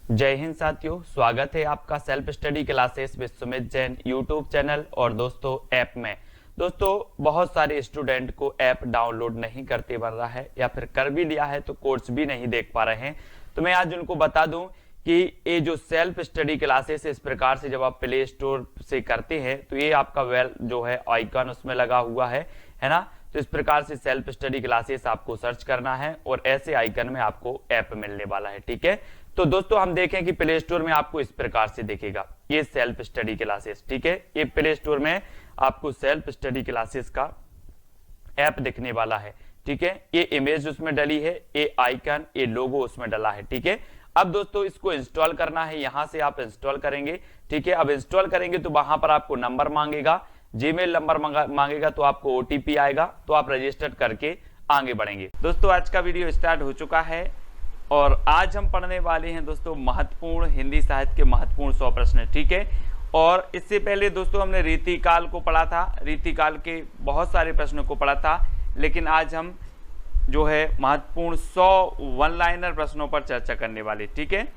जय हिंद साथियों, स्वागत है आपका self study classes with Sumit Jain YouTube channel और दोस्तों ऐप में। दोस्तों बहुत सारे स्टूडेंट को ऐप डाउनलोड नहीं करते बन रहा है या फिर कर भी लिया है तो कोर्स भी नहीं देख पा रहे हैं। तो मैं आज उनको बता दूं कि ये जो सेल्फ स्टडी क्लासेस इस प्रकार से जब आप प्ले स्टोर से करते हैं तो ये आपका वेल जो है आइकन उसमें लगा हुआ है ना। तो इस प्रकार से सेल्फ स्टडी क्लासेस आपको सर्च करना है और ऐसे आइकन में आपको ऐप मिलने वाला है। ठीक है, तो दोस्तों हम देखें कि प्ले स्टोर में आपको इस प्रकार से दिखेगा ये सेल्फ स्टडी क्लासेस। ठीक है, ये प्ले स्टोर में आपको सेल्फ स्टडी क्लासेस का ऐप दिखने वाला है। ठीक है, ये इमेज उसमें डली है, ये आइकन, ये लोगो उसमें डला है। ठीक है, अब दोस्तों इसको इंस्टॉल करना है, यहां से आप इंस्टॉल करेंगे। ठीक है, अब इंस्टॉल करेंगे तो वहां पर आपको नंबर मांगेगा, जीमेल नंबर मांगेगा, तो आपको ओटीपी आएगा, तो आप रजिस्टर करके आगे बढ़ेंगे। दोस्तों आज का वीडियो स्टार्ट हो चुका है और आज हम पढ़ने वाले हैं दोस्तों महत्वपूर्ण हिंदी साहित्य के महत्वपूर्ण 100 प्रश्न। ठीक है, और इससे पहले दोस्तों हमने रीतिकाल को पढ़ा था, रीतिकाल के बहुत सारे प्रश्नों को पढ़ा था, लेकिन आज हम जो है महत्वपूर्ण 100 वन लाइनर प्रश्नों पर चर्चा करने वाले। ठीक है,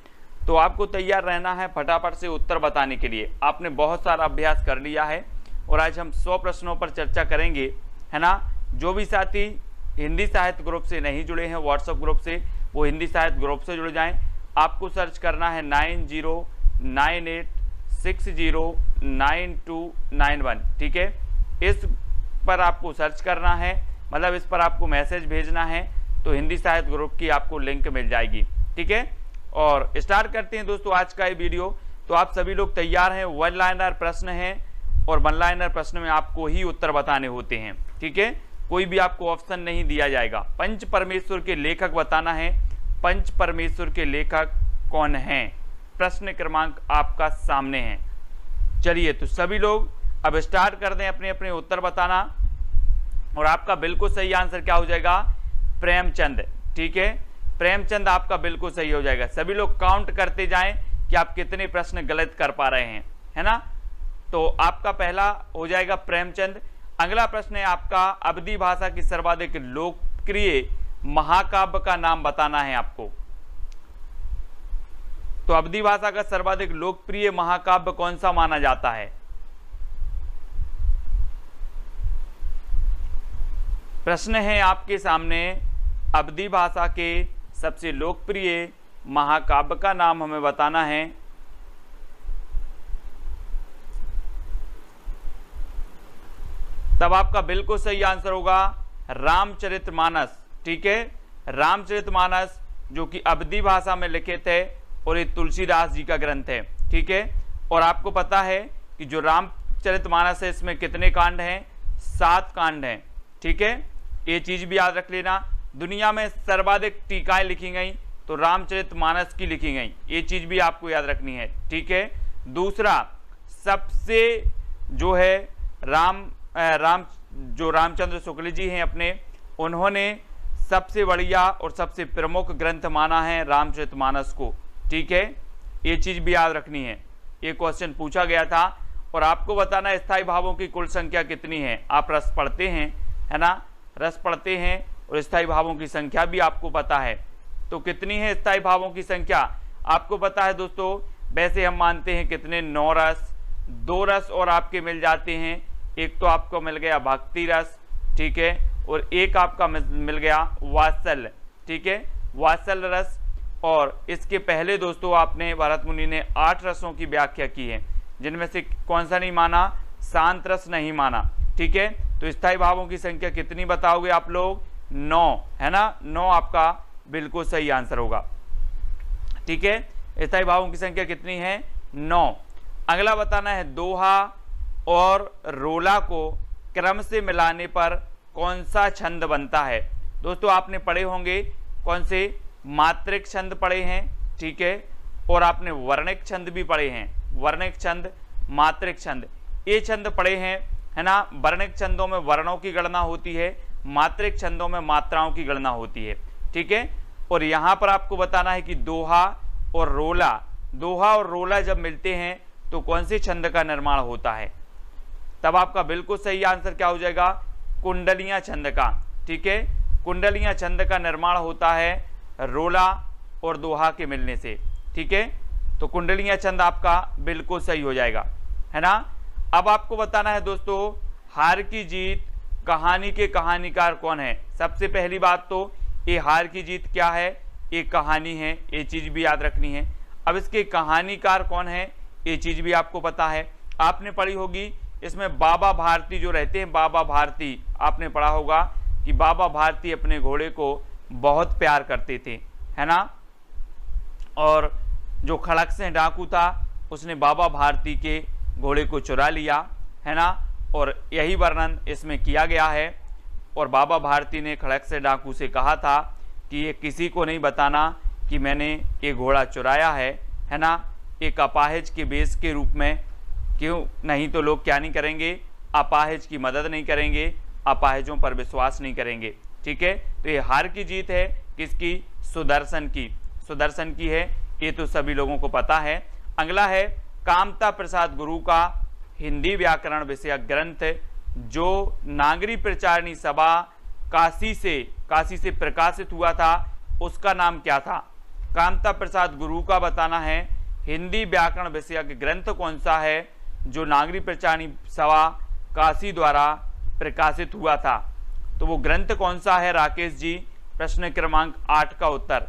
तो आपको तैयार रहना है फटाफट से उत्तर बताने के लिए। आपने बहुत सारा अभ्यास कर लिया है और आज हम 100 प्रश्नों पर चर्चा करेंगे, है ना। जो भी साथी हिंदी साहित्य ग्रुप से नहीं जुड़े हैं व्हाट्सएप ग्रुप से, वो हिंदी साहित्य ग्रुप से जुड़ जाएं। आपको सर्च करना है 9098609291। ठीक है, इस पर आपको सर्च करना है, मतलब इस पर आपको मैसेज भेजना है तो हिंदी साहित्य ग्रुप की आपको लिंक मिल जाएगी। ठीक है, और स्टार्ट करते हैं दोस्तों आज का ये वीडियो। तो आप सभी लोग तैयार हैं, वन लाइनर प्रश्न है और वन लाइनर प्रश्न में आपको ही उत्तर बताने होते हैं। ठीक है, कोई भी आपको ऑप्शन नहीं दिया जाएगा। पंच परमेश्वर के लेखक बताना है, पंच परमेश्वर के लेखक कौन हैं। प्रश्न क्रमांक आपका सामने है। चलिए तो सभी लोग अब स्टार्ट कर दें अपने अपने उत्तर बताना, और आपका बिल्कुल सही आंसर क्या हो जाएगा, प्रेमचंद। ठीक है, प्रेमचंद आपका बिल्कुल सही हो जाएगा। सभी लोग काउंट करते जाएं कि आप कितने प्रश्न गलत कर पा रहे हैं, है ना। तो आपका पहला हो जाएगा प्रेमचंद। अगला प्रश्न है आपका अवधी भाषा की सर्वाधिक लोकप्रिय महाकाव्य का नाम बताना है आपको। तो अवधी भाषा का सर्वाधिक लोकप्रिय महाकाव्य कौन सा माना जाता है। प्रश्न है आपके सामने, अवधी भाषा के सबसे लोकप्रिय महाकाव्य का नाम हमें बताना है। तब आपका बिल्कुल सही आंसर होगा रामचरितमानस। ठीक है, रामचरितमानस जो कि अवधी भाषा में लिखित है और ये तुलसीदास जी का ग्रंथ है। ठीक है, और आपको पता है कि जो रामचरितमानस है इसमें कितने कांड हैं, 7 कांड हैं। ठीक है, ये चीज भी याद रख लेना। दुनिया में सर्वाधिक टीकाएं लिखी गई तो रामचरितमानस की लिखी गई, ये चीज भी आपको याद रखनी है। ठीक है, दूसरा सबसे जो है रामचंद्र शुक्ल जी हैं अपने, उन्होंने सबसे बढ़िया और सबसे प्रमुख ग्रंथ माना है रामचरितमानस को। ठीक है, ये चीज भी याद रखनी है, ये क्वेश्चन पूछा गया था। और आपको बताना है स्थायी भावों की कुल संख्या कितनी है। आप रस पढ़ते हैं, है ना, रस पढ़ते हैं और स्थायी भावों की संख्या भी आपको पता है। तो कितनी है स्थायी भावों की संख्या आपको पता है दोस्तों। वैसे हम मानते हैं कितने, 9 रस, 2 रस और आपके मिल जाते हैं। एक तो आपको मिल गया भक्ति रस, ठीक है, और एक आपका मिल गया वात्सल्य। ठीक है, वात्सल्य रस। और इसके पहले दोस्तों आपने भरत मुनि ने 8 रसों की व्याख्या की है, जिनमें से कौन सा नहीं माना, शांत रस नहीं माना। ठीक है, तो स्थायी भावों की संख्या कितनी बताओगे आप लोग, 9, है ना। 9 आपका बिल्कुल सही आंसर होगा। ठीक है, स्थायी भावों की संख्या कितनी है, 9। अगला बताना है दोहा और रोला को क्रम से मिलाने पर कौन सा छंद बनता है। दोस्तों आपने पढ़े होंगे कौन से, मात्रिक छंद पढ़े हैं। ठीक है, और आपने वर्णिक छंद भी पढ़े हैं, वर्णिक छंद, मात्रिक छंद, ये छंद पढ़े हैं, है ना। वर्णिक छंदों में वर्णों की गणना होती है, मात्रिक छंदों में मात्राओं की गणना होती है। ठीक है, और यहां पर आपको बताना है कि दोहा और रोला जब मिलते हैं तो कौन से छंद का निर्माण होता है। तब आपका बिल्कुल सही आंसर क्या हो जाएगा, कुंडलियां छंद का। ठीक है, कुंडलियां छंद का निर्माण होता है रोला और दोहा के मिलने से। ठीक है, तो कुंडलियां छंद आपका बिल्कुल सही हो जाएगा, है ना। अब आपको बताना है दोस्तों, हार की जीत कहानी के कहानीकार कौन है। सबसे पहली बात तो ये हार की जीत क्या है, ये कहानी है, ये चीज भी याद रखनी है। अब इसके कहानीकार कौन है, ये चीज भी आपको पता है, आपने पढ़ी होगी। इसमें बाबा भारती जो रहते हैं, बाबा भारती, आपने पढ़ा होगा कि बाबा भारती अपने घोड़े को बहुत प्यार करते थे, है ना। और जो खड़क से डाकू था उसने बाबा भारती के घोड़े को चुरा लिया, है ना, और यही वर्णन इसमें किया गया है। और बाबा भारती ने खड़क से डाकू से कहा था कि ये किसी को नहीं बताना कि मैंने ये घोड़ा चुराया है ना, एक अपाहिज के बेस के रूप में, क्यों नहीं तो लोग क्या नहीं करेंगे, अपाहिज की मदद नहीं करेंगे, अपाहिजों पर विश्वास नहीं करेंगे, ठीक है। तो ये हार की जीत है किसकी, सुदर्शन की, सुदर्शन की है, ये तो सभी लोगों को पता है। अगला है कामता प्रसाद गुरु का हिंदी व्याकरण विषयक ग्रंथ जो नागरी प्रचारणी सभा काशी से प्रकाशित हुआ था, उसका नाम क्या था। कामता प्रसाद गुरु का बताना है हिंदी व्याकरण विषयक ग्रंथ कौन सा है जो नागरी प्रचारणी सभा काशी द्वारा प्रकाशित हुआ था। तो वो ग्रंथ कौन सा है राकेश जी, प्रश्न क्रमांक 8 का उत्तर।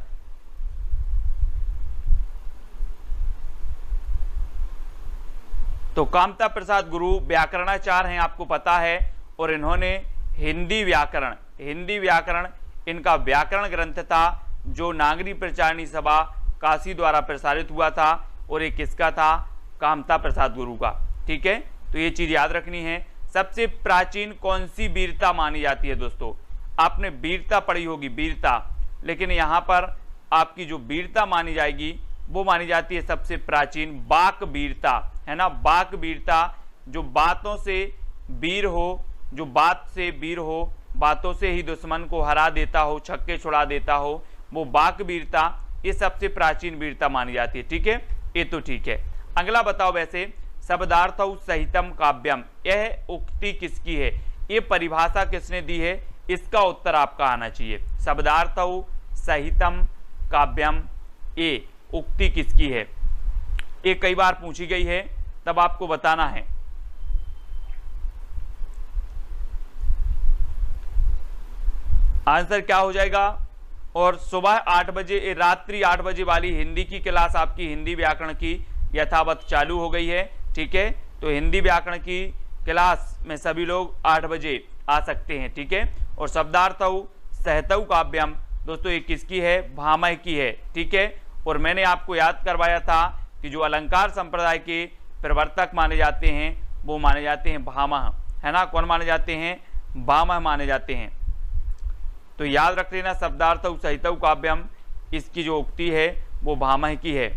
तो कामता प्रसाद गुरु व्याकरणाचार्य हैं, आपको पता है, और इन्होंने हिंदी व्याकरण इनका व्याकरण ग्रंथ था जो नागरी प्रचारणी सभा काशी द्वारा प्रसारित हुआ था, और ये किसका था, कामता प्रसाद गुरु का, ठीक है। तो ये चीज याद रखनी है। सबसे प्राचीन कौन सी वीरता मानी जाती है दोस्तों, आपने वीरता पढ़ी होगी, वीरता, लेकिन यहाँ पर आपकी जो वीरता मानी जाएगी वो मानी जाती है सबसे प्राचीन बाक वीरता, है ना। बाक वीरता जो बातों से वीर हो, जो बात से वीर हो, बातों से ही दुश्मन को हरा देता हो, छक्के छुड़ा देता हो, वो बाक वीरता, ये सबसे प्राचीन वीरता मानी जाती है, ठीक है, ये तो ठीक है। अगला बताओ, वैसे शब्दार्थौ सहितम काव्यम, यह उक्ति किसकी है, ये परिभाषा किसने दी है, इसका उत्तर आपका आना चाहिए। शब्दार्थौ सहितम काव्यम, ये उक्ति किसकी है, ये कई बार पूछी गई है, तब आपको बताना है। आंसर क्या हो जाएगा, और सुबह 8 बजे, रात्रि 8 बजे वाली हिंदी की क्लास आपकी हिंदी व्याकरण की यथावत चालू हो गई है, ठीक है। तो हिंदी व्याकरण की क्लास में सभी लोग 8 बजे आ सकते हैं, ठीक है। और शब्दार्थौ सहतौ काव्यम दोस्तों ये किसकी है, भामह की है, ठीक है। और मैंने आपको याद करवाया था कि जो अलंकार संप्रदाय के प्रवर्तक माने जाते हैं वो माने जाते हैं भामह, है ना। कौन माने जाते हैं, भामह माने जाते हैं। तो याद रख लेना, शब्दार्थौ सहितौ काव्यम, इसकी जो उक्ति है वो भामह की है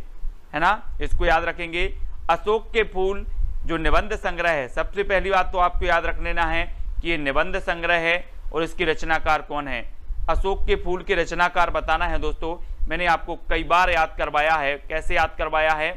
ना, इसको याद रखेंगे। अशोक के फूल जो निबंध संग्रह है, सबसे पहली बात तो आपको याद रख लेना है कि ये निबंध संग्रह है और इसकी रचनाकार कौन है। अशोक के फूल के रचनाकार बताना है दोस्तों, मैंने आपको कई बार याद करवाया है। कैसे याद करवाया है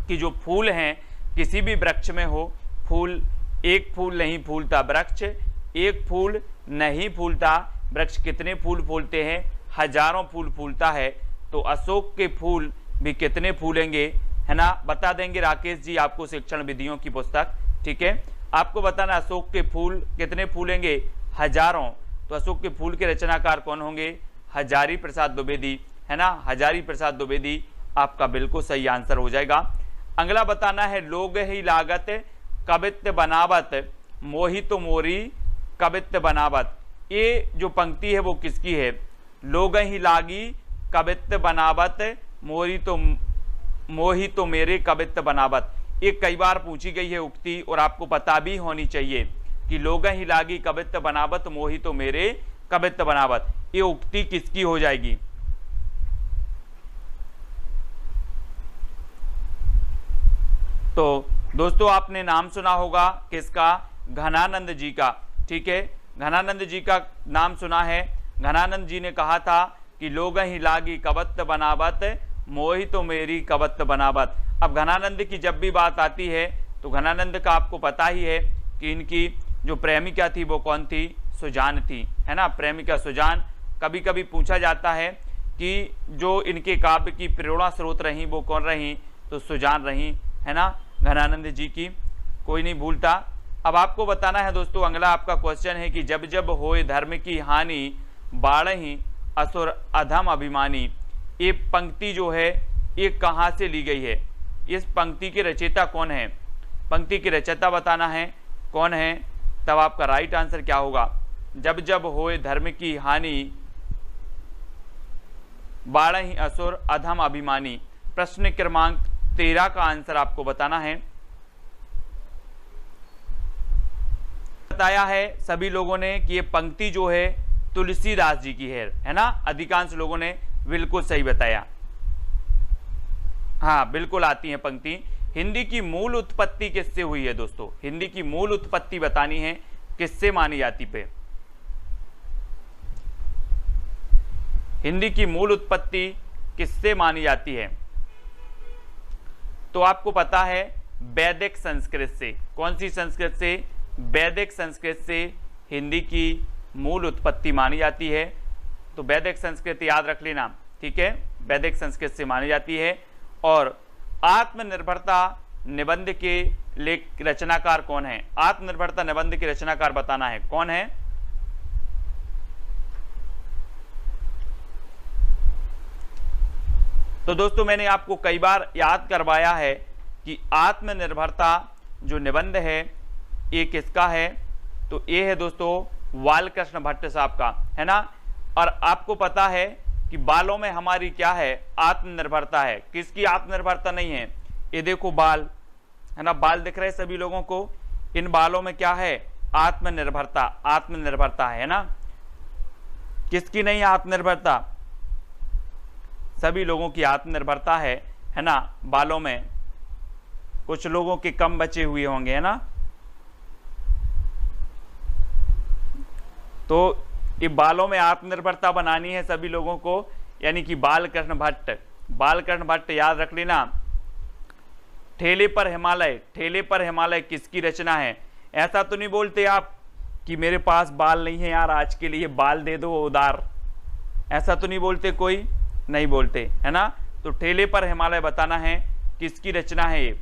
कि जो फूल हैं किसी भी वृक्ष में हो, फूल, एक फूल नहीं फूलता वृक्ष, एक फूल नहीं फूलता वृक्ष, कितने फूल फूलते हैं, हजारों फूल फूलता है। तो अशोक के फूल भी कितने फूलेंगे, है ना, बता देंगे राकेश जी आपको, शिक्षण विधियों की पुस्तक, ठीक है। आपको बताना अशोक के फूल कितने फूलेंगे, हजारों। तो अशोक के फूल के रचनाकार कौन होंगे, हजारी प्रसाद द्विवेदी, है ना, हजारी प्रसाद द्विवेदी आपका बिल्कुल सही आंसर हो जाएगा। अगला बताना है लोग ही लागत कवित्त बनावत मोहि तो मोरी कवित्त बनावत, ये जो पंक्ति है वो किसकी है, लोग ही लागी कवित्त बनावत मोहि तो मेरे कवित्त बनावत, ये कई बार पूछी गई है उक्ति और आपको पता भी होनी चाहिए कि लोग ही लागी कवित्त बनावत मोहि तो मेरे कवित्त बनावत, ये उक्ति किसकी हो जाएगी। तो दोस्तों आपने नाम सुना होगा किसका, घनानंद जी का, ठीक है, घनानंद जी का नाम सुना है। घनानंद जी ने कहा था कि लोग ही लागी कवित्त बनावत मोहि तो मेरी कवित्त बनावत। अब घनानंद की जब भी बात आती है तो घनानंद का आपको पता ही है कि इनकी जो प्रेमिका थी वो कौन थी, सुजान थी, है ना, प्रेमिका सुजान। कभी कभी पूछा जाता है कि जो इनके काव्य की प्रेरणा स्रोत रही वो कौन रही, तो सुजान रही, है ना, घनानंद जी की, कोई नहीं भूलता। अब आपको बताना है दोस्तों, अगला आपका क्वेश्चन है कि जब जब होए धर्म की हानि बाढ़हि असुर अधम अभिमानी, ये पंक्ति जो है ये कहाँ से ली गई है, इस पंक्ति के रचयिता कौन है, पंक्ति के रचयिता बताना है कौन है, तब आपका राइट आंसर क्या होगा, जब जब होए धर्म की हानि बाढ़हि असुर अधम अभिमानी। प्रश्न क्रमांक 13 का आंसर आपको बताना है। बताया है सभी लोगों ने कि ये पंक्ति जो है तुलसीदास जी की है ना, अधिकांश लोगों ने बिल्कुल सही बताया। हाँ बिल्कुल आती है पंक्ति। हिंदी की मूल उत्पत्ति किससे हुई है दोस्तों, हिंदी की मूल उत्पत्ति बतानी है किससे मानी जाती पे, हिंदी की मूल उत्पत्ति किससे मानी जाती है, तो आपको पता है वैदिक संस्कृत से। कौन सी संस्कृत से, वैदिक संस्कृत से हिंदी की मूल उत्पत्ति मानी जाती है। तो वैदिक संस्कृत याद रख लेना, ठीक है, वैदिक संस्कृत से मानी जाती है। और आत्मनिर्भरता निबंध के लेख रचनाकार कौन है, आत्मनिर्भरता निबंध के रचनाकार बताना है कौन है। तो दोस्तों मैंने आपको कई बार याद करवाया है कि आत्मनिर्भरता जो निबंध है ये किसका है, तो ये है दोस्तों बालकृष्ण भट्ट साहब का, है ना। और आपको पता है कि बालों में हमारी क्या है, आत्मनिर्भरता है। किसकी आत्मनिर्भरता नहीं है, ये देखो बाल, है ना, बाल दिख रहे हैं सभी लोगों को, इन बालों में क्या है, आत्मनिर्भरता, आत्मनिर्भरता है ना। किसकी नहीं आत्मनिर्भरता, सभी लोगों की आत्मनिर्भरता है ना। बालों में कुछ लोगों के कम बचे हुए होंगे, है ना। तो ये बालों में आत्मनिर्भरता बनानी है सभी लोगों को, यानी कि बालकृष्ण भट्ट, बालकृष्ण भट्ट याद रख लेना। ठेले पर हिमालय, ठेले पर हिमालय किसकी रचना है। ऐसा तो नहीं बोलते आप कि मेरे पास बाल नहीं है यार, आज के लिए बाल दे दो उधार, ऐसा तो नहीं बोलते, कोई नहीं बोलते, है ना। तो ठेले पर हिमालय बताना है किसकी रचना है ये।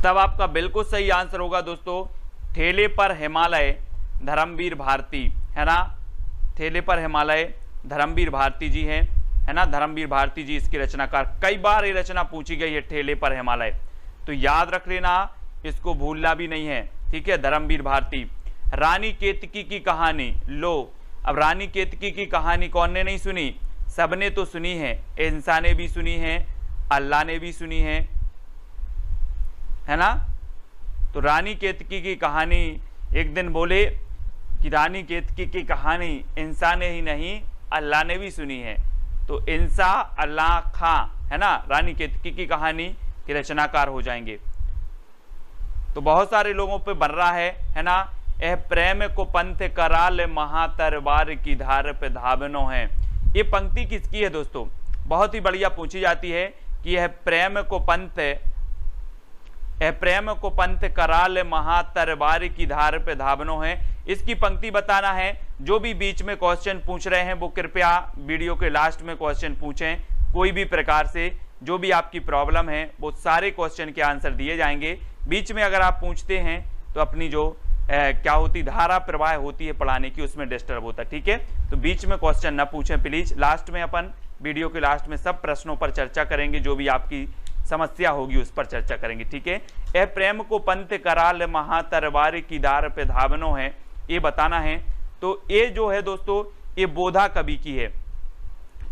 तब आपका बिल्कुल सही आंसर होगा दोस्तों ठेले पर हिमालय, धर्मवीर भारती, है ना। ठेले पर हिमालय धर्मवीर भारती जी हैं, है ना, धर्मवीर भारती जी इसकी रचनाकार। कई बार ये रचना पूछी गई है ठेले पर हिमालय, तो याद रख लेना, इसको भूलना भी नहीं है, ठीक है, धर्मवीर भारती। रानी केतकी की कहानी, लो अब रानी केतकी की कहानी कौन ने नहीं सुनी, सबने तो सुनी है, इंसान ने भी सुनी है, अल्लाह ने भी सुनी है ना। तो रानी केतकी की कहानी, एक दिन बोले कि रानी केतकी की कहानी इंसान ने ही नहीं अल्लाह ने भी सुनी है, तो इंसा अल्लाह खां, है ना, रानी केतकी की कहानी के रचनाकार हो जाएंगे। तो बहुत सारे लोगों पे बन रहा है ना। यह प्रेम को पंथ कराल महातरवार की धार पे धावनो है, ये पंक्ति किसकी है दोस्तों, बहुत ही बढ़िया पूछी जाती है कि यह प्रेम को पंथ कराल महातरवार की धार पे धावनो है, इसकी पंक्ति बताना है। जो भी बीच में क्वेश्चन पूछ रहे हैं वो कृपया वीडियो के लास्ट में क्वेश्चन पूछें, कोई भी प्रकार से जो भी आपकी प्रॉब्लम है वो सारे क्वेश्चन के आंसर दिए जाएंगे। बीच में अगर आप पूछते हैं तो अपनी जो क्या होती धारा प्रवाह होती है पढ़ाने की, उसमें डिस्टर्ब होता है, ठीक है। तो बीच में क्वेश्चन ना पूछें प्लीज, लास्ट में अपन वीडियो के लास्ट में सब प्रश्नों पर चर्चा करेंगे, जो भी आपकी समस्या होगी उस पर चर्चा करेंगे, ठीक है। ए प्रेम को पंथ कराल महातरवार की धार पे धावनो है, ये बताना है। तो ये जो है दोस्तों ये बोधा कवि की है,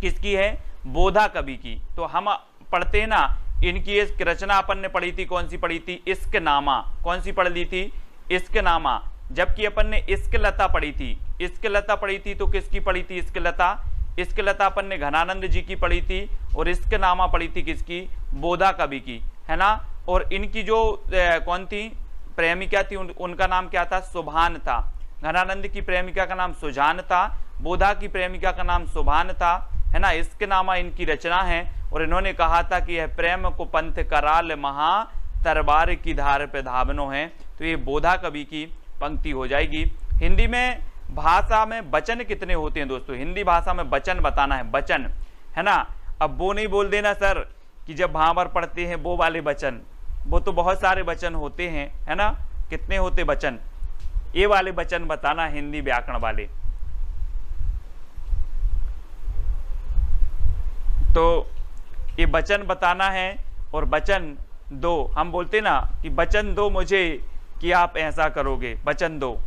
किसकी है, बोधा कवि की। तो हम पढ़ते हैं ना, इनकी एक रचना अपन ने पढ़ी थी, कौन सी पढ़ी थी, इश्क नामा, कौन सी पढ़ ली थी, इश्क नामा। जबकि अपन ने इश्क लता पढ़ी थी, इश्क लता पढ़ी थी तो किसकी पढ़ी थी, इश्क लता, इश्क लता अपन ने घनानंद जी की पढ़ी थी, और इश्क नामा पढ़ी थी किसकी, बोधा कवि की, है ना। और इनकी जो कौन थी प्रेमिका थी, उनका नाम क्या था, सुभान था। घनानंद की प्रेमिका का नाम सुजान था, बोधा की प्रेमिका का नाम सुभान था, है ना। इश्क नामा इनकी रचना है, और इन्होंने कहा था कि यह प्रेम को पंथ कराल महा तरबार की धार पे धावनो है, तो ये बोधा कवि की पंक्ति हो जाएगी। हिंदी में भाषा में वचन कितने होते हैं दोस्तों? हिंदी भाषा में वचन बताना है, वचन, है ना। अब वो नहीं बोल देना सर कि जब भावर पढ़ते हैं वो वाले वचन, वो तो बहुत सारे वचन होते हैं, है ना। कितने होते वचन? ये वाले वचन बताना, हिंदी व्याकरण वाले। तो ये वचन बताना है, और वचन दो, हम बोलते ना कि वचन दो मुझे कि आप ऐसा करोगे, वचन दो,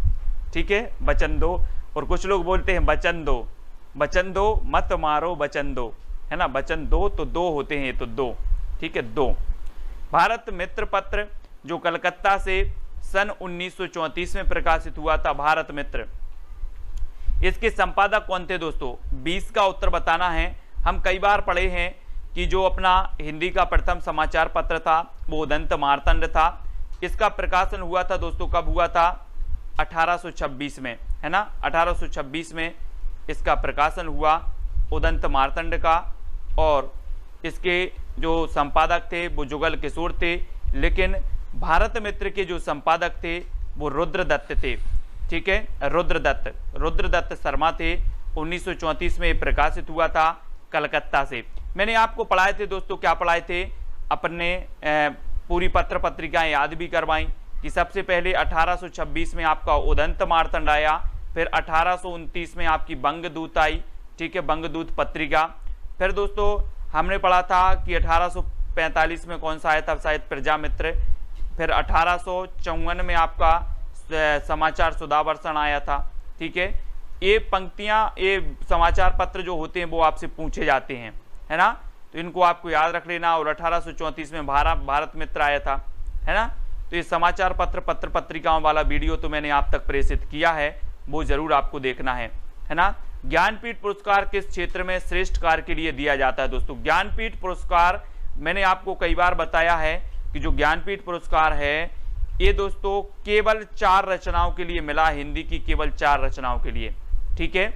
ठीक है, वचन दो। और कुछ लोग बोलते हैं वचन दो, वचन दो मत मारो, वचन दो, है ना। वचन दो तो दो होते हैं, तो दो, ठीक है, दो। भारत मित्र पत्र जो कलकत्ता से सन 1934 में प्रकाशित हुआ था, भारत मित्र, इसके संपादक कौन थे दोस्तों? 20 का उत्तर बताना है। हम कई बार पढ़े हैं कि जो अपना हिंदी का प्रथम समाचार पत्र था वो उदंत मार्तंड था। इसका प्रकाशन हुआ था दोस्तों, कब हुआ था? 1826 में, है ना। 1826 में इसका प्रकाशन हुआ उदंत मार्तंड का, और इसके जो संपादक थे वो जुगल किशोर थे, लेकिन भारत मित्र के जो संपादक थे वो रुद्रदत्त थे, ठीक है, रुद्रदत्त शर्मा थे। 1934 में प्रकाशित हुआ था कलकत्ता से। मैंने आपको पढ़ाए थे दोस्तों, क्या पढ़ाए थे? अपने पूरी पत्र पत्रिकाएं याद भी करवाई कि सबसे पहले 1826 में आपका उदंत मार्तंड आया, फिर 1829 में आपकी बंगदूत आई, ठीक है, बंगदूत पत्रिका। फिर दोस्तों हमने पढ़ा था कि 1845 में कौन सा आया था? शायद प्रजामित्र। फिर 1854 में आपका समाचार सुधावर्षण आया था, ठीक है। ये पंक्तियां, ये समाचार पत्र जो होते हैं वो आपसे पूछे जाते हैं, है ना, तो इनको आपको याद रख लेना। और 1834 में भारत मित्र आया था, है ना। तो ये समाचार पत्र पत्रिकाओं वाला वीडियो तो मैंने आप तक प्रेषित किया है, वो जरूर आपको देखना है ना। ज्ञानपीठ पुरस्कार किस क्षेत्र में श्रेष्ठ कार्य के लिए दिया जाता है दोस्तों? ज्ञानपीठ पुरस्कार मैंने आपको कई बार बताया है कि जो ज्ञानपीठ पुरस्कार है ये दोस्तों केवल 4 रचनाओं के लिए मिला, हिंदी की केवल 4 रचनाओं के लिए, ठीक है।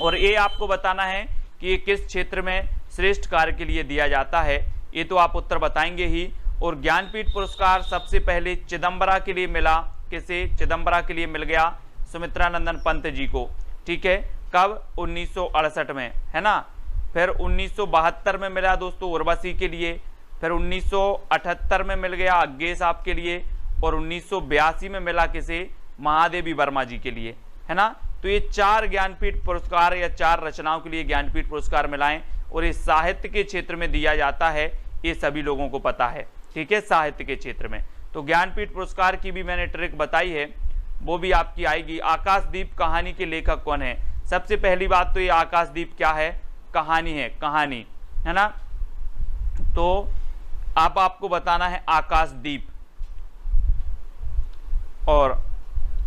और ये आपको बताना है कि ये किस क्षेत्र में श्रेष्ठ कार्य के लिए दिया जाता है, ये तो आप उत्तर बताएंगे ही। और ज्ञानपीठ पुरस्कार सबसे पहले चिदम्बरा के लिए मिला, किसे? चिदम्बरा के लिए मिल गया सुमित्रानंदन पंत जी को, ठीक है। कब? 1968 में, है ना। फिर 1972 में मिला दोस्तों उर्वशी के लिए, फिर 1978 में मिल गया अज्ञे साहब के लिए, और 1982 में मिला किसे? महादेवी वर्मा जी के लिए, है ना। तो ये 4 ज्ञानपीठ पुरस्कार या 4 रचनाओं के लिए ज्ञानपीठ पुरस्कार मिलाएं, और ये साहित्य के क्षेत्र में दिया जाता है, ये सभी लोगों को पता है, ठीक है, साहित्य के क्षेत्र में। तो ज्ञानपीठ पुरस्कार की भी मैंने ट्रिक बताई है, वो भी आपकी आएगी। आकाशदीप कहानी के लेखक कौन है? सबसे पहली बात तो ये आकाशदीप क्या है? कहानी है, कहानी, है ना। तो अब आपको बताना है आकाशदीप। और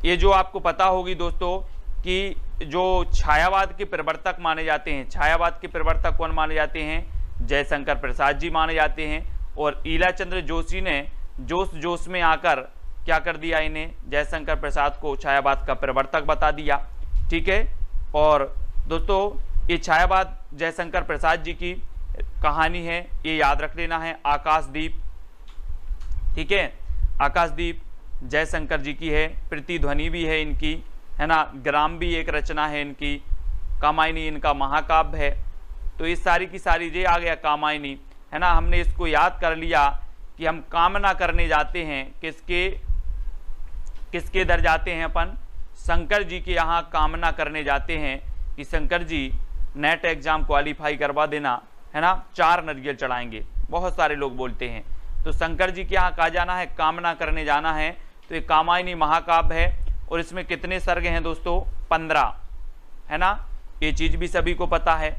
ये जो आपको पता होगी दोस्तों कि जो छायावाद के प्रवर्तक माने जाते हैं, छायावाद के प्रवर्तक कौन माने जाते हैं? जयशंकर प्रसाद जी माने जाते हैं। और ईलाचंद्र जोशी ने जोश में आकर क्या कर दिया, इन्हें जयशंकर प्रसाद को छायावाद का प्रवर्तक बता दिया, ठीक है। और दोस्तों ये छायावाद जयशंकर प्रसाद जी की कहानी है, ये याद रख लेना है, आकाशदीप, ठीक है। आकाशदीप जयशंकर जी की है, प्रतिध्वनि भी है इनकी, है ना। ग्राम भी एक रचना है इनकी, कामायनी इनका महाकाव्य है। तो ये सारी की सारी ये आ गया कामायनी, है ना। हमने इसको याद कर लिया कि हम कामना करने जाते हैं, किसके दर जाते हैं अपन? शंकर जी के यहाँ कामना करने जाते हैं कि Shankar ji net exam qualify करवा देना, है ना, 4 नरियल चढ़ाएंगे, बहुत सारे लोग बोलते हैं। तो शंकर जी के यहाँ कहा जाना है, कामना करने जाना है। तो ये कामायनी महाकाव्य है, और इसमें कितने सर्ग हैं दोस्तों? 15, है ना। ये चीज भी सभी को पता है,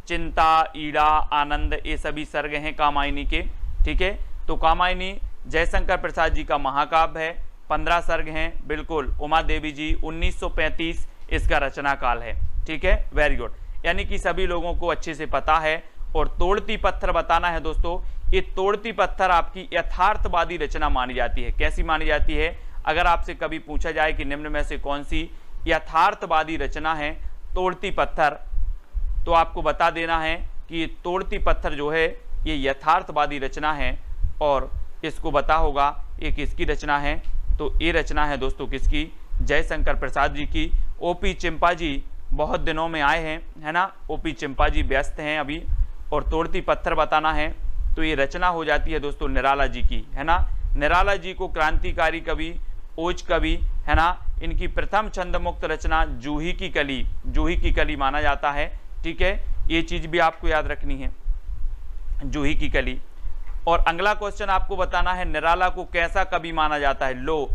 चिंता, ईड़ा, आनंद, ये सभी सर्ग हैं कामायनी के, ठीक है। तो कामायनी जयशंकर प्रसाद जी का महाकाव्य है, 15 सर्ग हैं, बिल्कुल। उमा देवी जी 1935 इसका रचना काल है, ठीक है, वेरी गुड। यानी कि सभी लोगों को अच्छे से पता है। और तोड़ती पत्थर बताना है दोस्तों, ये तोड़ती पत्थर आपकी यथार्थवादी रचना मानी जाती है। कैसी मानी जाती है? अगर आपसे कभी पूछा जाए कि निम्न में से कौन सी यथार्थवादी रचना है तोड़ती पत्थर, तो आपको बता देना है कि ये तोड़ती पत्थर जो है ये यथार्थवादी रचना है। और इसको पता होगा ये किसकी रचना है। तो ये रचना है दोस्तों किसकी, जयशंकर प्रसाद जी की। ओपी चिंपा जी बहुत दिनों में आए हैं, है ना, ओपी चिंपा जी व्यस्त हैं अभी, और तोड़ती पत्थर बताना है तो ये रचना हो जाती है दोस्तों निराला जी की, है ना। निराला जी को क्रांतिकारी कवि, ओज कवि, है ना, इनकी प्रथम छंद मुक्त रचना जूही की कली माना जाता है। ठीक है, ये चीज भी आपको याद रखनी है, जूही की कली। और अगला क्वेश्चन आपको बताना है निराला को कैसा कवि माना जाता है। लो,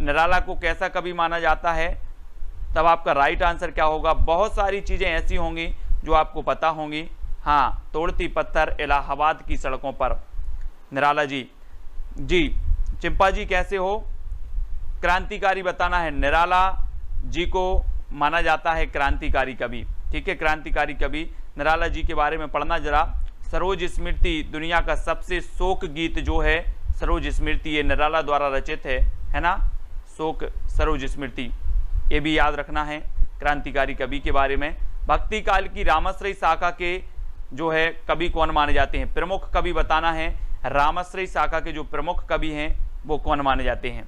निराला को कैसा कवि माना जाता है, तब आपका राइट आंसर क्या होगा। बहुत सारी चीजें ऐसी होंगी जो आपको पता होंगी। हाँ, तोड़ती पत्थर इलाहाबाद की सड़कों पर, निराला जी। चिंपा जी कैसे हो, क्रांतिकारी बताना है। निराला जी को माना जाता है क्रांतिकारी कवि। ठीक है, क्रांतिकारी कवि निराला जी के बारे में पढ़ना जरा। सरोज स्मृति दुनिया का सबसे शोक गीत जो है सरोज स्मृति, ये निराला द्वारा रचित है ना, शोक सरोज स्मृति, ये भी याद रखना है क्रांतिकारी कवि के बारे में। भक्ति काल की रामाश्रयी शाखा के जो है कवि कौन माने जाते हैं, प्रमुख कवि बताना है। रामाश्रयी शाखा के जो प्रमुख कवि हैं वो कौन माने जाते हैं,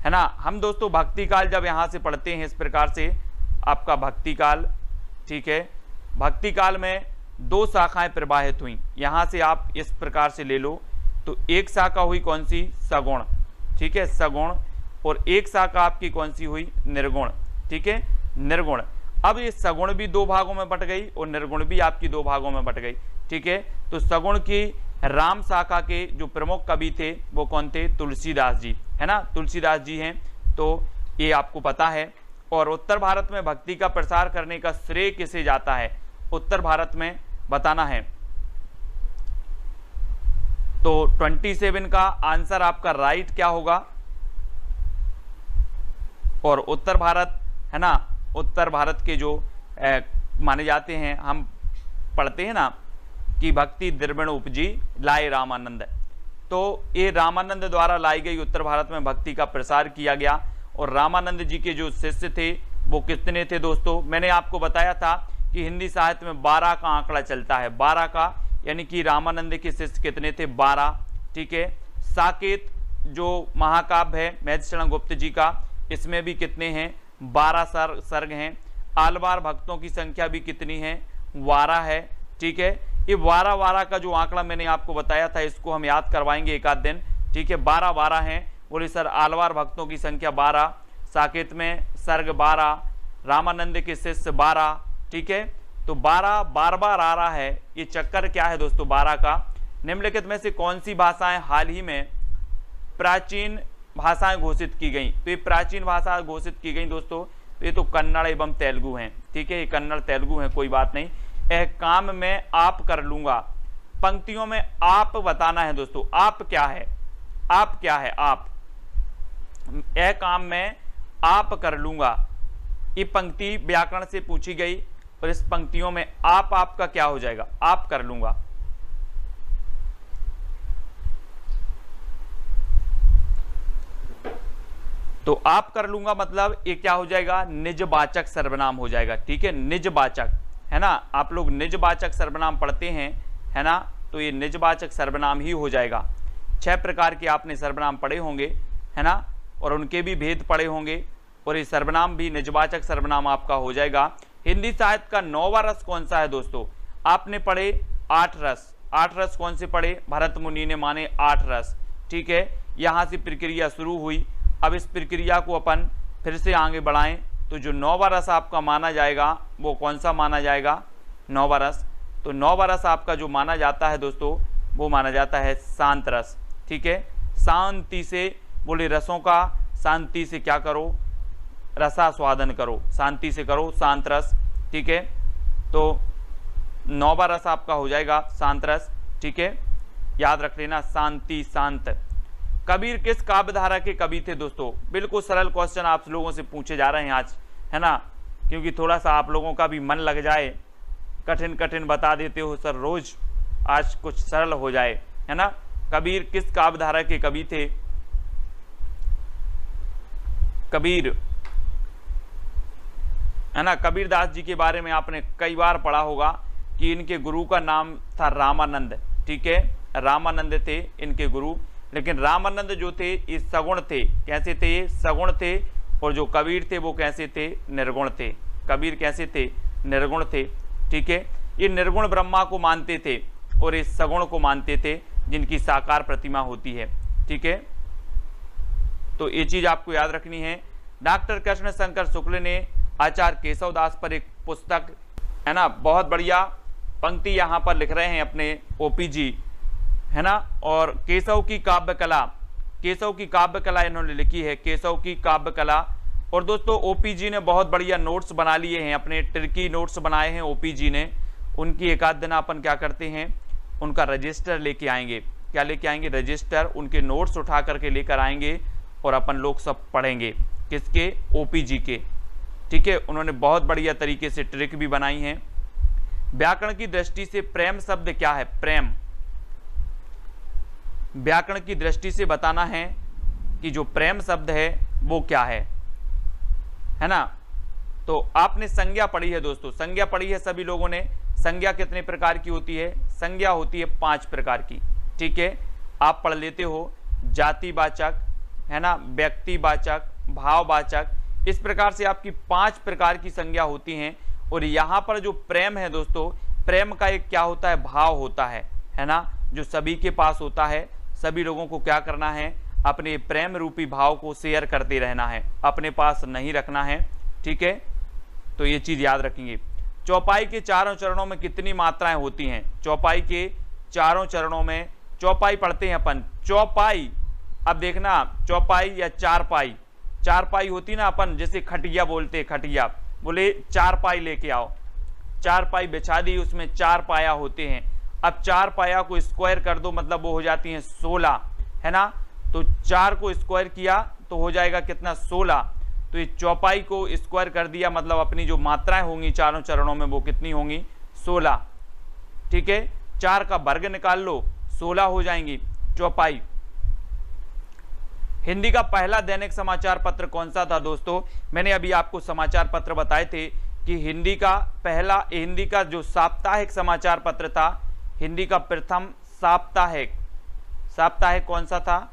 है ना। हम दोस्तों भक्ति काल जब यहाँ से पढ़ते हैं इस प्रकार से आपका भक्ति काल, ठीक है, भक्ति काल में दो शाखाएं प्रवाहित हुई, यहाँ से आप इस प्रकार से ले लो। तो एक शाखा हुई कौन सी, सगुण, ठीक है, सगुण, और एक शाखा आपकी कौन सी हुई, निर्गुण। ठीक है, निर्गुण। अब ये सगुण भी दो भागों में बट गई और निर्गुण भी आपकी दो भागों में बट गई। ठीक है, तो सगुण की राम शाखा के जो प्रमुख कवि थे वो कौन थे, तुलसीदास जी, है ना, तुलसीदास जी हैं। तो ये आपको पता है। और उत्तर भारत में भक्ति का प्रसार करने का श्रेय किसे जाता है, उत्तर भारत में बताना है। तो 27 का आंसर आपका राइट क्या होगा। और उत्तर भारत, है ना, उत्तर भारत के जो माने जाते हैं, हम पढ़ते हैं ना कि भक्ति द्रविण उपजी लाए रामानंद, तो ये रामानंद द्वारा लाई गई उत्तर भारत में भक्ति का प्रसार किया गया। और रामानंद जी के जो शिष्य थे वो कितने थे दोस्तों, मैंने आपको बताया था कि हिंदी साहित्य में 12 का आंकड़ा चलता है, 12 का, यानी कि रामानंद के शिष्य कितने थे, 12। ठीक है, साकेत जो महाकाव्य है महर्षि गुप्त जी का, इसमें भी कितने हैं, 12 सर्ग हैं। आलवार भक्तों की संख्या भी कितनी है, 12 है। ठीक है, ये 12 का जो आंकड़ा मैंने आपको बताया था इसको हम याद करवाएंगे एक आध दिन। ठीक है, 12 हैं। बोले सर आलवार भक्तों की संख्या 12, साकेत में सर्ग 12, रामानंद के शिष्य 12। ठीक है, तो 12 बार-बार आ रहा है। ये चक्कर क्या है दोस्तों 12 का। निम्नलिखित में से कौन सी भाषाएं हाल ही में प्राचीन भाषाएं घोषित की गई। तो ये प्राचीन भाषा घोषित की गई दोस्तों, तो ये तो कन्नड़ एवं तेलुगु हैं। ठीक है, ये कन्नड़ तेलुगु हैं, कोई बात नहीं। यह काम में आप कर लूंगा, पंक्तियों में आप बताना है दोस्तों, आप क्या है, आप क्या है, आप, यह काम में आप कर लूंगा। ये पंक्ति व्याकरण से पूछी गई और इस पंक्तियों में आप आपका क्या हो जाएगा, आप कर लूंगा। तो आप कर लूंगा मतलब ये क्या हो जाएगा, निजवाचक सर्वनाम हो जाएगा। ठीक है, निजवाचक, है ना, आप लोग निजवाचक सर्वनाम पढ़ते हैं, है ना, तो ये निजवाचक सर्वनाम ही हो जाएगा। 6 प्रकार के आपने सर्वनाम पढ़े होंगे, है ना, और उनके भी भेद पढ़े होंगे, और ये सर्वनाम भी निजवाचक सर्वनाम आपका हो जाएगा। हिंदी साहित्य का 9वां रस कौन सा है दोस्तों, आपने पढ़े 8 रस। 8 रस कौन से पढ़े, भरत मुनि ने माने 8 रस। ठीक है, यहां से प्रक्रिया शुरू हुई। अब इस प्रक्रिया को अपन फिर से आगे बढ़ाएं, तो जो 9वां रस आपका माना जाएगा वो कौन सा माना जाएगा, 9वां रस। तो 9वां रस आपका जो माना जाता है दोस्तों वो माना जाता है शांत रस। ठीक है, शांति से, बोले रसों का शांति से क्या करो, रसास्वादन करो, शांति से करो, शांत रस। ठीक है, तो 9वां रस आपका हो जाएगा शांत रस। ठीक है, याद रख लेना, शांति, शांत। कबीर किस काव्यधारा के कवि थे दोस्तों, बिल्कुल सरल क्वेश्चन आप लोगों से पूछे जा रहे हैं आज, है ना, क्योंकि थोड़ा सा आप लोगों का भी मन लग जाए, कठिन कठिन बता देते हो सर रोज, आज कुछ सरल हो जाए, है ना। कबीर किस काव्यधारा के कवि थे, कबीर, है ना, कबीरदास जी के बारे में आपने कई बार पढ़ा होगा कि इनके गुरु का नाम था रामानंद। ठीक है, रामानंद थे इनके गुरु। लेकिन रामानंद जो थे ये सगुण थे। कैसे थे? ये सगुण थे। और जो कबीर थे वो कैसे थे? निर्गुण थे। कबीर कैसे थे? निर्गुण थे। ठीक है, ये निर्गुण ब्रह्मा को मानते थे और इस सगुण को मानते थे जिनकी साकार प्रतिमा होती है। ठीक है, तो ये चीज आपको याद रखनी है। डॉक्टर कृष्ण शंकर शुक्ल ने आचार्य केशव दास पर एक पुस्तक, है ना, बहुत बढ़िया पंक्ति यहाँ पर लिख रहे हैं अपने ओपी जी, है ना, और केशव की काव्य कला, केशव की काव्य कला इन्होंने लिखी है, केशव की काव्य कला। और दोस्तों ओपी जी ने बहुत बढ़िया नोट्स बना लिए हैं, अपने ट्रिकी नोट्स बनाए हैं ओपी जी ने। उनकी एक आध दिन अपन क्या करते हैं, उनका रजिस्टर लेके आएंगे। क्या लेके आएंगे? रजिस्टर, उनके नोट्स उठा करके लेकर आएंगे और अपन लोग सब पढ़ेंगे। किसके? ओपी जी के। ठीक है, उन्होंने बहुत बढ़िया तरीके से ट्रिक भी बनाई हैं। व्याकरण की दृष्टि से प्रेम शब्द क्या है? प्रेम, व्याकरण की दृष्टि से बताना है कि जो प्रेम शब्द है वो क्या है ना। तो आपने संज्ञा पढ़ी है दोस्तों, संज्ञा पढ़ी है सभी लोगों ने। संज्ञा कितने प्रकार की होती है? संज्ञा होती है 5 प्रकार की। ठीक है, आप पढ़ लेते हो, जातिवाचक, है ना, व्यक्तिवाचक, भाववाचक, इस प्रकार से आपकी 5 प्रकार की संज्ञा होती हैं। और यहाँ पर जो प्रेम है दोस्तों, प्रेम का एक क्या होता है? भाव होता है ना, जो सभी के पास होता है। सभी लोगों को क्या करना है? अपने प्रेम रूपी भाव को शेयर करते रहना है, अपने पास नहीं रखना है। ठीक है, तो ये चीज याद रखेंगे। चौपाई के चारों चरणों में कितनी मात्राएं होती हैं? चौपाई के चारों चरणों में, चौपाई पढ़ते हैं अपन, चौपाई, अब देखना चौपाई या चारपाई, चारपाई होती ना अपन, जैसे खटिया बोलते, खटिया बोले चारपाई लेके आओ, चारपाई बिछा दी, उसमें 4 पाया होते हैं। अब 4 पाया को स्क्वायर कर दो, मतलब वो हो जाती हैं 16, है ना। तो 4 को स्क्वायर किया तो हो जाएगा कितना? 16। तो ये चौपाई को स्क्वायर कर दिया, मतलब अपनी जो मात्राएं होंगी चारों चरणों में वो कितनी होंगी? 16। ठीक है, 4 का वर्ग निकाल लो, 16 हो जाएंगी चौपाई। हिंदी का पहला दैनिक समाचार पत्र कौन सा था दोस्तों? मैंने अभी आपको समाचार पत्र बताए थे कि हिंदी का जो साप्ताहिक समाचार पत्र था, हिंदी का प्रथम साप्ताहिक कौन सा था?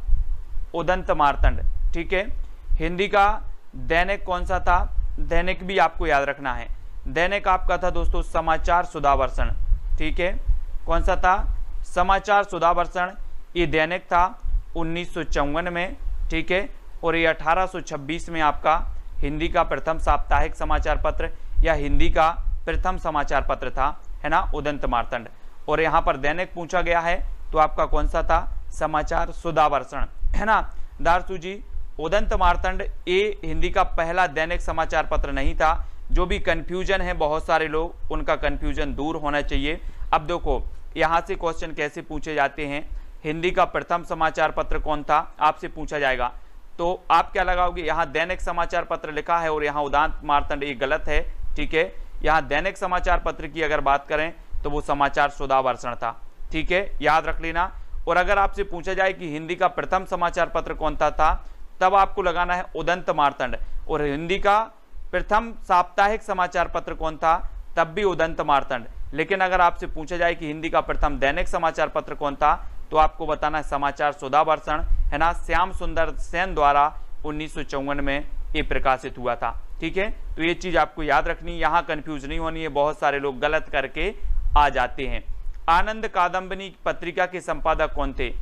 उदंत मार्तंड। ठीक है, हिंदी का दैनिक कौन सा था? दैनिक भी आपको याद रखना है। दैनिक आपका था दोस्तों समाचार सुधावर्षण। ठीक है, कौन सा था? समाचार सुधावर्षण। ये दैनिक था 1954 में। ठीक है, और ये 1826 में आपका हिंदी का प्रथम साप्ताहिक समाचार पत्र या हिंदी का प्रथम समाचार पत्र था, है ना, उदंत मार्तंड। और यहाँ पर दैनिक पूछा गया है तो आपका कौन सा था? समाचार सुधावर्षण, है ना। दारसू जी, उदंत मार्तंड ये हिंदी का पहला दैनिक समाचार पत्र नहीं था। जो भी कंफ्यूजन है, बहुत सारे लोग, उनका कंफ्यूजन दूर होना चाहिए। अब देखो यहाँ से क्वेश्चन कैसे पूछे जाते हैं, हिंदी का प्रथम समाचार पत्र कौन था आपसे पूछा जाएगा, तो आप क्या लगाओगे? यहाँ दैनिक समाचार पत्र लिखा है और यहाँ उदंत मार्तंड, ये गलत है। ठीक है, यहाँ दैनिक समाचार पत्र की अगर बात करें तो वो समाचार सुधावर्षण था। ठीक है, याद रख लेना। और अगर आपसे पूछा जाए कि हिंदी का प्रथम समाचार पत्र कौन सा था, तब आपको लगाना है उदंत मार्तंड। और हिंदी का प्रथम साप्ताहिक समाचार पत्र कौन था, तब भी उदंत मार्तंड। लेकिन अगर आपसे पूछा जाए कि हिंदी का प्रथम दैनिक समाचार पत्र कौन था, तो आपको बताना है समाचार सुधावर्षण, है ना, श्याम सुंदर सेन द्वारा 1954 में ये प्रकाशित हुआ था। ठीक है, तो ये चीज आपको याद रखनी, यहाँ कंफ्यूज नहीं होनी है, बहुत सारे लोग गलत करके आ जाते हैं। आनंद कादम्बिनी पत्रिका के संपादक कौन थे?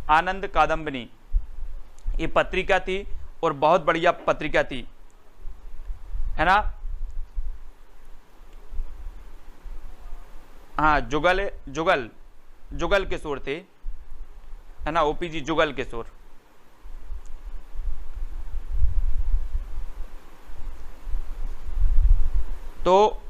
आनंद कादम्बिनी ये पत्रिका थी और बहुत बढ़िया पत्रिका थी, है ना। हाँ, जुगल किशोर थे, है ना, ओपी जी जुगल किशोर। तो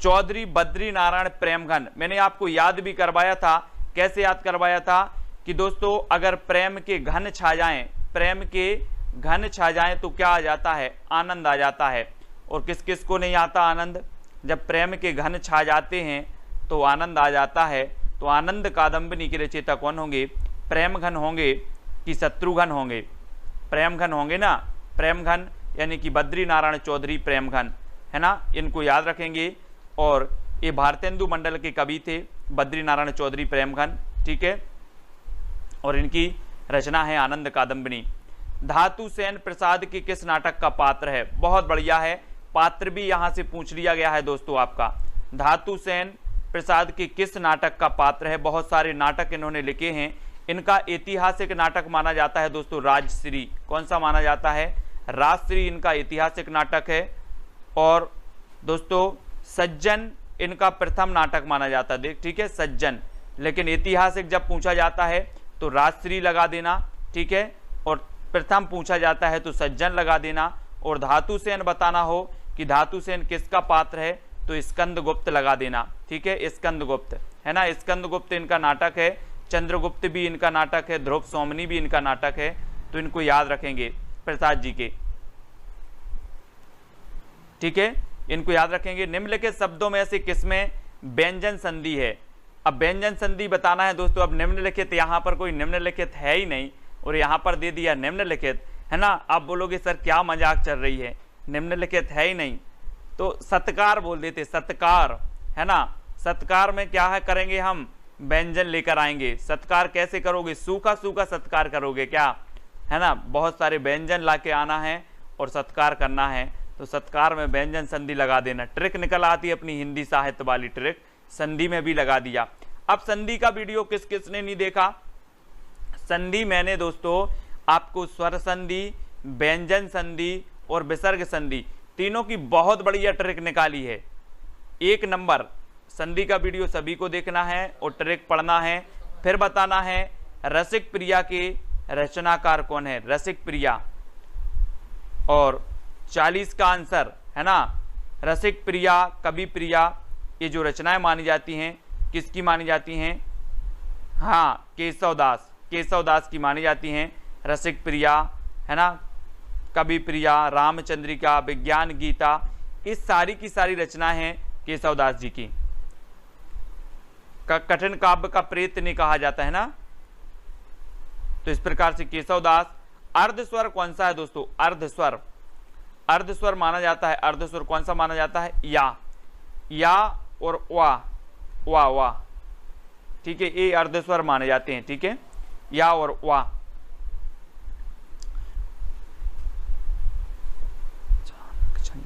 चौधरी बद्री नारायण प्रेमघन, मैंने आपको याद भी करवाया था। कैसे याद करवाया था कि दोस्तों अगर प्रेम के घन छा जाएं, प्रेम के घन छा जाएं तो क्या आ जाता है? आनंद आ जाता है। और किस किस को नहीं आता आनंद? जब प्रेम के घन छा जाते हैं तो आनंद आ जाता है। तो आनंद कादम्बिनी के रचयिता कौन होंगे? प्रेमघन होंगे कि शत्रुघ्न होंगे? प्रेमघन होंगे ना, प्रेमघन यानी कि बद्री नारायण चौधरी प्रेमघन, है ना, इनको याद रखेंगे। और ये भारतेंदु मंडल के कवि थे बद्री नारायण चौधरी प्रेमघन। ठीक है, और इनकी रचना है आनंद कादम्बिनी। धातु सेन प्रसाद के किस नाटक का पात्र है? बहुत बढ़िया है, पात्र भी यहां से पूछ लिया गया है दोस्तों आपका। धातु सेन प्रसाद के किस नाटक का पात्र है? बहुत सारे नाटक इन्होंने लिखे हैं। इनका ऐतिहासिक नाटक माना जाता है दोस्तों राजश्री। कौन सा माना जाता है? राजश्री इनका ऐतिहासिक नाटक है। और दोस्तों सज्जन इनका प्रथम नाटक माना जाता है, ठीक है, सज्जन। लेकिन ऐतिहासिक जब पूछा जाता है तो राजश्री लगा देना, ठीक है, और प्रथम पूछा जाता है तो सज्जन लगा देना। और धातु सेन बताना हो कि धातु सेन किसका पात्र है तो स्कंदगुप्त लगा देना, ठीक है, स्कंदगुप्त है ना। स्कंदगुप्त इनका नाटक है, चंद्रगुप्त भी इनका नाटक है, ध्रुव सोमनी भी इनका नाटक है। तो इनको याद रखेंगे प्रसाद जी के, ठीक है, इनको याद रखेंगे। निम्नलिखित शब्दों में से किसमें व्यंजन संधि है? अब व्यंजन संधि बताना है दोस्तों। अब निम्नलिखित, यहां पर कोई निम्नलिखित है ही नहीं और यहां पर दे दिया निम्नलिखित, है ना। आप बोलोगे सर क्या मजाक चल रही है, निम्नलिखित है ही नहीं, तो सत्कार बोल देते, सत्कार, है ना। सत्कार में क्या है करेंगे हम? व्यंजन लेकर आएंगे। सत्कार कैसे करोगे? सूखा सूखा सत्कार करोगे क्या, है ना। बहुत सारे व्यंजन ला के आना है और सत्कार करना है, तो सत्कार में व्यंजन संधि लगा देना। ट्रिक निकल आती है अपनी हिंदी साहित्य वाली ट्रिक, संधि में भी लगा दिया। अब संधि का वीडियो किस किसने नहीं देखा? संधि मैंने दोस्तों आपको स्वर संधि, व्यंजन संधि और विसर्ग संधि तीनों की बहुत बढ़िया ट्रिक निकाली है। एक नंबर संधि का वीडियो सभी को देखना है और ट्रिक पढ़ना है। फिर बताना है रसिक प्रिया के रचनाकार कौन है, रसिक प्रिया। और 40 का आंसर, है ना। रसिक प्रिया, कवि प्रिया, ये जो रचनाएं मानी जाती हैं किसकी मानी जाती हैं? हाँ, केशवदास, केशवदास की मानी जाती हैं। रसिक प्रिया, है ना, कवि प्रिया, रामचंद्रिका, विज्ञान गीता, इस सारी की सारी रचनाएं हैं केशवदास जी की। कठिन काव्य का प्रेत नहीं कहा जाता है ना, तो इस प्रकार से केशवदास। अर्धस्वर कौन सा है दोस्तों? अर्धस्वर, अर्धस्वर माना जाता है। अर्धस्वर कौन सा माना जाता है? या और वा, ठीक है, ये अर्धस्वर माने जाते हैं, ठीक है, या और वा।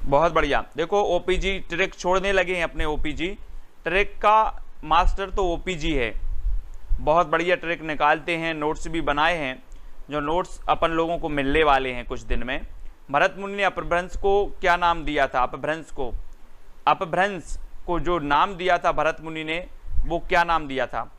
बहुत बढ़िया। देखो ओपीजी ट्रिक छोड़ने लगे हैं अपने। ओपीजी ट्रिक का मास्टर तो ओपीजी है, बहुत बढ़िया ट्रिक निकालते हैं, नोट्स भी बनाए हैं, जो नोट्स अपन लोगों को मिलने वाले हैं कुछ दिन में। भरत मुनि ने अपभ्रंश को क्या नाम दिया था? अपभ्रंश को जो नाम दिया था भरत मुनि ने, वो क्या नाम दिया था,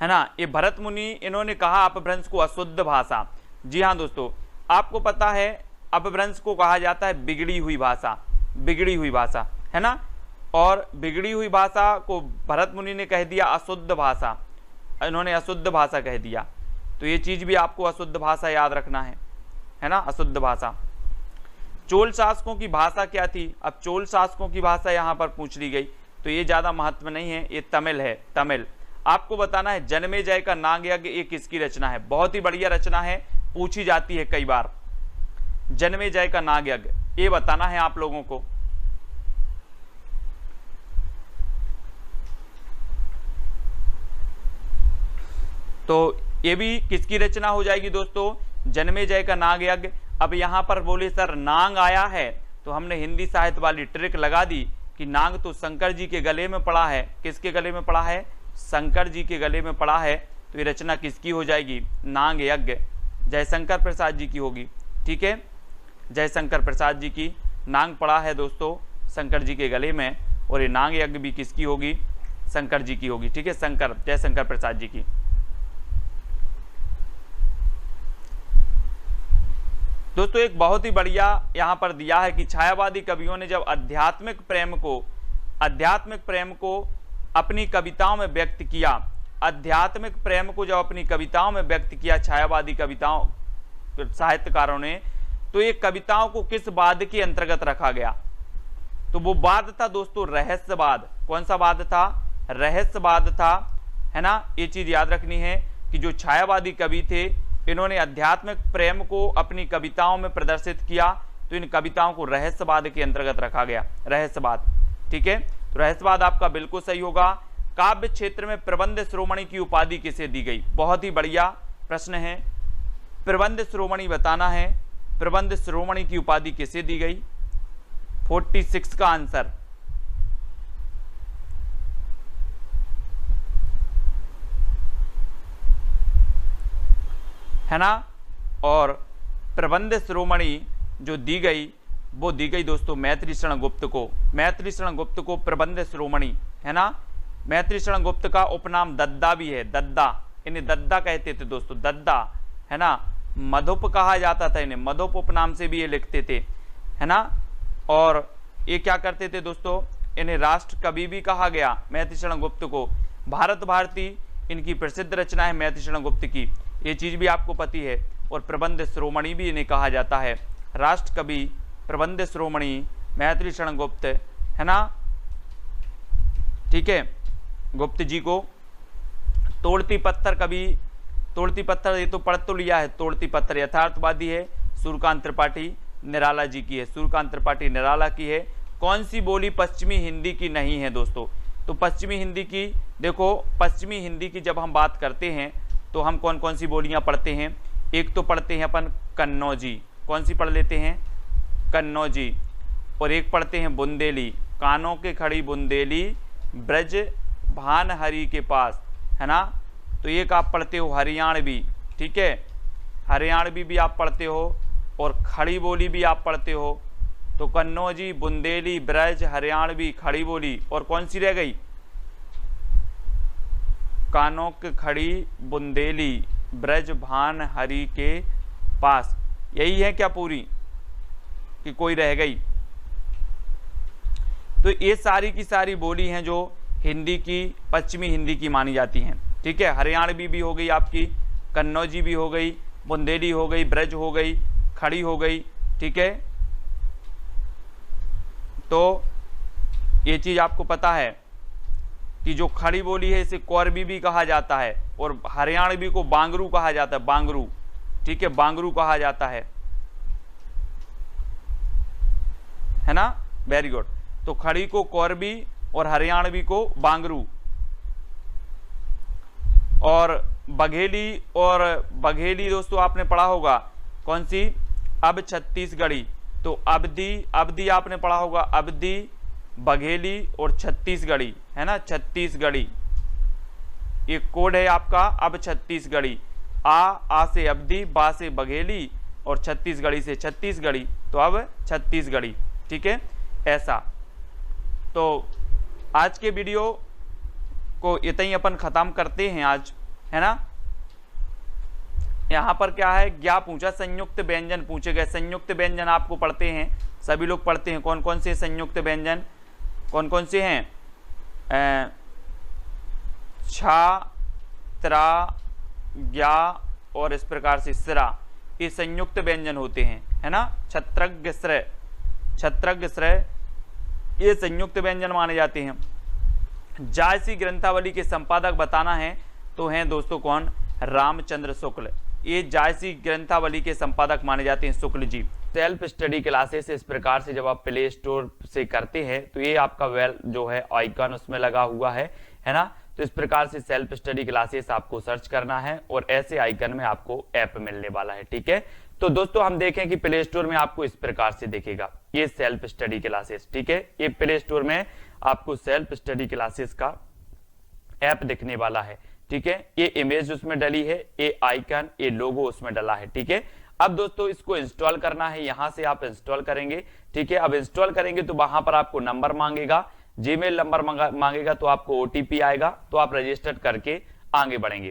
है ना। ये भरत मुनि, इन्होंने कहा अपभ्रंश को अशुद्ध भाषा। जी हाँ दोस्तों, आपको पता है अपभ्रंश को कहा जाता है बिगड़ी हुई भाषा, बिगड़ी हुई भाषा, है ना। और बिगड़ी हुई भाषा को भरत मुनि ने कह दिया अशुद्ध भाषा, इन्होंने अशुद्ध भाषा कह दिया। तो ये चीज भी आपको अशुद्ध भाषा याद रखना है ना, अशुद्ध भाषा। चोल शासकों की भाषा क्या थी? अब चोल शासकों की भाषा यहाँ पर पूछ ली गई, तो ये ज्यादा महत्व नहीं है, ये तमिल है, तमिल। आपको बताना है जन्मेजय का नागयज्ञ ये किसकी रचना है? बहुत ही बढ़िया रचना है, पूछी जाती है कई बार। जन्मेजय का नागयज्ञ ये बताना है आप लोगों को। तो ये भी किसकी रचना हो जाएगी दोस्तों? जन्मेजय का नागयज्ञ। अब यहां पर बोले सर नांग आया है, तो हमने हिंदी साहित्य वाली ट्रिक लगा दी कि नांग तो शंकर जी के गले में पड़ा है। किसके गले में पड़ा है? शंकर जी के गले में पड़ा है। तो ये रचना किसकी हो जाएगी? नांग यज्ञ, जयशंकर प्रसाद जी की होगी, ठीक है। जयशंकर प्रसाद जी की नांग पड़ा है दोस्तों शंकर जी के गले में, और ये नांग यज्ञ भी किसकी होगी? शंकर जी की होगी, ठीक है, शंकर, जयशंकर प्रसाद जी की। दोस्तों एक बहुत ही बढ़िया यहां पर दिया है कि छायावादी कवियों ने जब आध्यात्मिक प्रेम को अपनी कविताओं में व्यक्त किया, आध्यात्मिक प्रेम को जब अपनी कविताओं में व्यक्त किया छायावादी कविताओं साहित्यकारों ने, तो ये कविताओं को किस वाद के अंतर्गत रखा गया? तो वो वाद था दोस्तों रहस्यवाद। कौन सा वाद था? रहस्यवाद था, है ना। ये चीज याद रखनी है कि जो छायावादी कवि थे, इन्होंने आध्यात्मिक प्रेम को अपनी कविताओं में प्रदर्शित किया, तो इन कविताओं को रहस्यवाद के अंतर्गत रखा गया, रहस्यवाद, ठीक है। तो रहस्यवाद आपका बिल्कुल सही होगा। काव्य क्षेत्र में प्रबंध शिरोमणि की उपाधि किसे दी गई? बहुत ही बढ़िया प्रश्न है। प्रबंध शिरोमणि बताना है, प्रबंध शिरोमणि की उपाधि किसे दी गई? 46 का आंसर है ना। और प्रबंध शिरोमणि जो दी गई वो दी गई दोस्तों मैथिली शरण गुप्त को। मैथिली शरण गुप्त को प्रबंध शिरोमणि, है ना। मैथिली शरण गुप्त का उपनाम दद्दा भी है, दद्दा, इन्हें दद्दा कहते थे दोस्तों, दद्दा, है ना। मधुप कहा जाता था इन्हें, मधुप उपनाम से भी ये लिखते थे, है ना। और ये क्या करते थे दोस्तों, इन्हें राष्ट्र कवि भी कहा गया मैथिली शरण गुप्त को। भारत भारती इनकी प्रसिद्ध रचना है मैथिली शरण गुप्त की, ये चीज भी आपको पती है। और प्रबंध शिरोमणि भी इन्हें कहा जाता है, राष्ट्र कवि, प्रबंध शिरोमणि, मैथिली शरण गुप्त, है ना। ठीक है, गुप्त जी को। तोड़ती पत्थर कवि, तोड़ती पत्थर ये तो पढ़ तो लिया है, तोड़ती पत्थर यथार्थवादी है, सूर्यकांत त्रिपाठी निराला जी की है, सूर्यकांत त्रिपाठी निराला की है। कौन सी बोली पश्चिमी हिंदी की नहीं है दोस्तों? तो पश्चिमी हिंदी की, देखो पश्चिमी हिंदी की जब हम बात करते हैं तो हम कौन कौन सी बोलियां पढ़ते हैं? एक तो पढ़ते हैं अपन कन्नौजी, कौन सी पढ़ लेते हैं? कन्नौजी। और एक पढ़ते हैं बुंदेली, कानों के खड़ी बुंदेली ब्रज भान हरि के पास, है ना। तो एक आप पढ़ते हो हरियाणवी, ठीक है, हरियाणवी भी आप पढ़ते हो और खड़ी बोली भी आप पढ़ते हो। तो कन्नौजी, बुंदेली, ब्रज, हरियाणवी, खड़ी बोली, और कौन सी रह गई? कानों की खड़ी बुंदेली ब्रज भान हरि के पास। यही है क्या पूरी, कि कोई रह गई? तो ये सारी की सारी बोली हैं जो हिंदी की, पश्चिमी हिंदी की मानी जाती हैं, ठीक है। हरियाणवी भी हो गई आपकी, कन्नौजी भी हो गई, बुंदेली हो गई, ब्रज हो गई, खड़ी हो गई, ठीक है। तो ये चीज आपको पता है कि जो खड़ी बोली है इसे कौरवी भी कहा जाता है, और हरियाणवी को बांगरू कहा जाता है, बांगरू, ठीक है, बांगरू कहा जाता है ना। Very good. तो खड़ी को कौरवी और हरियाणवी को बांगरू। और बघेली, और बघेली दोस्तों आपने पढ़ा होगा, कौन सी? अब छत्तीसगढ़ी। तो अवधी, अवधी आपने पढ़ा होगा, अवधी, बघेली और छत्तीसगढ़ी, है ना। छत्तीसगढ़ी एक कोड है आपका, अब छत्तीसगढ़ी। आ से अवधी, बा से बघेली और छत्तीसगढ़ी से छत्तीसगढ़ी, तो अब छत्तीसगढ़ी, ठीक है। ऐसा तो आज के वीडियो को इतना ही अपन खत्म करते हैं आज, है ना। यहां पर क्या है, क्या पूछा? संयुक्त व्यंजन पूछे गए। संयुक्त व्यंजन आपको पढ़ते हैं, सभी लोग पढ़ते हैं। कौन कौन से संयुक्त व्यंजन, कौन कौन से हैं? छा, त्रा, ज्ञा और इस प्रकार से सिरा, ये संयुक्त व्यंजन होते हैं, है ना। छत्रज्ञ श्रय, छत्रज्ञ श्रय, ये संयुक्त व्यंजन माने जाते हैं। जायसी ग्रंथावली के संपादक बताना है तो हैं दोस्तों कौन? रामचंद्र शुक्ल। ये जायसी ग्रंथावली के संपादक माने जाते हैं Shukla ji. Self study classes इस प्रकार से जब आप प्ले स्टोर से करते हैं तो ये आपका वेल जो है आइकन उसमें लगा हुआ है ना। तो इस प्रकार से सेल्फ स्टडी क्लासेस आपको सर्च करना है और ऐसे आइकन में आपको ऐप मिलने वाला है, ठीक है। तो दोस्तों हम देखें कि प्ले स्टोर में आपको इस प्रकार से दिखेगा ये सेल्फ स्टडी क्लासेस, ठीक है। ये प्ले स्टोर में आपको सेल्फ स्टडी क्लासेस का ऐप दिखने वाला है, ठीक है। ये इमेज उसमें डली है, ये आइकन, ये लोगो उसमें डला है, ठीक है। अब दोस्तों इसको इंस्टॉल करना है, यहां से आप इंस्टॉल करेंगे, ठीक है। अब इंस्टॉल करेंगे तो वहां पर आपको नंबर मांगेगा, जीमेल नंबर मांगेगा, तो आपको ओटीपी आएगा, तो आप रजिस्टर करके आगे बढ़ेंगे।